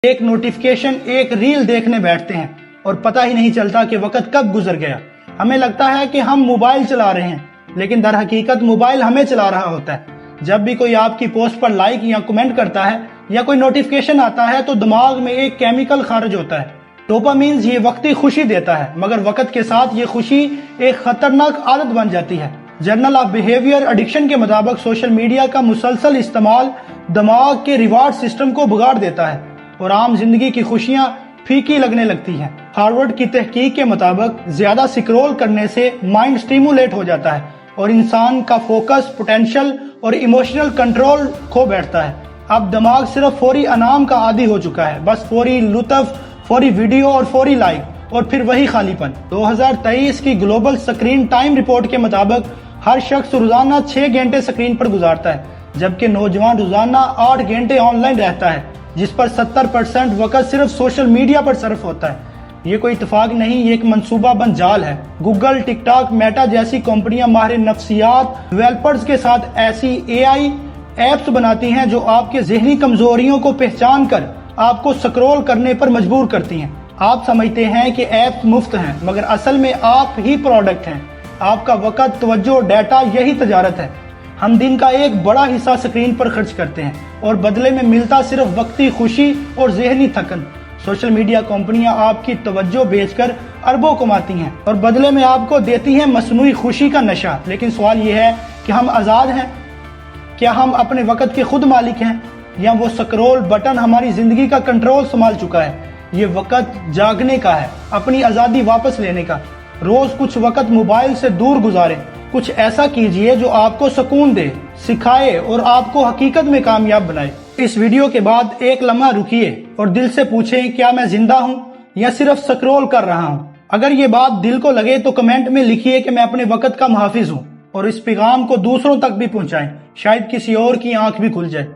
ایک نوٹیفیکیشن، ایک ریل دیکھنے بیٹھتے ہیں اور پتہ ہی نہیں چلتا کہ وقت کب گزر گیا۔ ہمیں لگتا ہے کہ ہم موبائل چلا رہے ہیں، لیکن در حقیقت موبائل ہمیں چلا رہا ہوتا ہے۔ جب بھی کوئی آپ کی پوسٹ پر لائک یا کمنٹ کرتا ہے یا کوئی نوٹیفیکیشن آتا ہے تو دماغ میں ایک کیمیکل خارج ہوتا ہے، ڈوپامین۔ یہ وقتی خوشی دیتا ہے، مگر وقت کے ساتھ یہ خوشی ایک خطرناک عادت بن جاتی ہے۔ جرنل آف بیہیویئر ایڈکشن کے مطابق سوشل میڈیا کا مسلسل استعمال دماغ کے ریوارڈ سسٹم کو بگاڑ دیتا ہے اور عام زندگی کی خوشیاں پھیکی لگنے لگتی ہیں۔ ہارورڈ کی تحقیق کے مطابق زیادہ سکرول کرنے سے مائنڈ سٹیمولیٹ ہو جاتا ہے اور انسان کا فوکس، پوٹینشل اور ایموشنل کنٹرول کھو بیٹھتا ہے۔ اب دماغ صرف فوری انعام کا عادی ہو چکا ہے، بس فوری لطف، فوری ویڈیو اور فوری لائک، اور پھر وہی خالی پن۔ 2023 کی گلوبل سکرین ٹائم رپورٹ کے مطابق ہر شخص روزانہ 6 گھنٹے سکرین پر گزارتا ہے، جبکہ نوجوان روزانہ 8 گھنٹے آن لائن رہتا ہے، جس پر 70% وقت صرف سوشل میڈیا پر صرف ہوتا ہے۔ یہ کوئی اتفاق نہیں، یہ ایک منصوبہ بند جال ہے۔ گوگل، ٹک ٹاک، میٹا جیسی کمپنیاں ماہر نفسیات ڈیولپرز کے ساتھ ایسی AI ایپس بناتی ہیں جو آپ کے ذہنی کمزوریوں کو پہچان کر آپ کو سکرول کرنے پر مجبور کرتی ہیں۔ آپ سمجھتے ہیں کہ ایپس مفت ہیں، مگر اصل میں آپ ہی پروڈکٹ ہیں۔ آپ کا وقت، توجہ، ڈیٹا، یہی تجارت ہے۔ ہم دن کا ایک بڑا حصہ سکرین پر خرچ کرتے ہیں اور بدلے میں ملتا صرف وقتی خوشی اور ذہنی تھکن۔ سوشل میڈیا کمپنیاں آپ کی توجہ بیچ کر اربوں کماتی ہیں اور بدلے میں آپ کو دیتی ہیں مصنوعی خوشی کا نشہ۔ لیکن سوال یہ ہے کہ ہم آزاد ہیں؟ کیا ہم اپنے وقت کے خود مالک ہیں، یا وہ سکرول بٹن ہماری زندگی کا کنٹرول سنبھال چکا ہے؟ یہ وقت جاگنے کا ہے، اپنی آزادی واپس لینے کا۔ روز کچھ وقت موبائل سے دور گزاریں، کچھ ایسا کیجئے جو آپ کو سکون دے، سکھائے اور آپ کو حقیقت میں کامیاب بنائے۔ اس ویڈیو کے بعد ایک لمحہ رکیے اور دل سے پوچھیں، کیا میں زندہ ہوں یا صرف سکرول کر رہا ہوں؟ اگر یہ بات دل کو لگے تو کمنٹ میں لکھیے کہ میں اپنے وقت کا محافظ ہوں، اور اس پیغام کو دوسروں تک بھی پہنچائیں، شاید کسی اور کی آنکھ بھی کھل جائے۔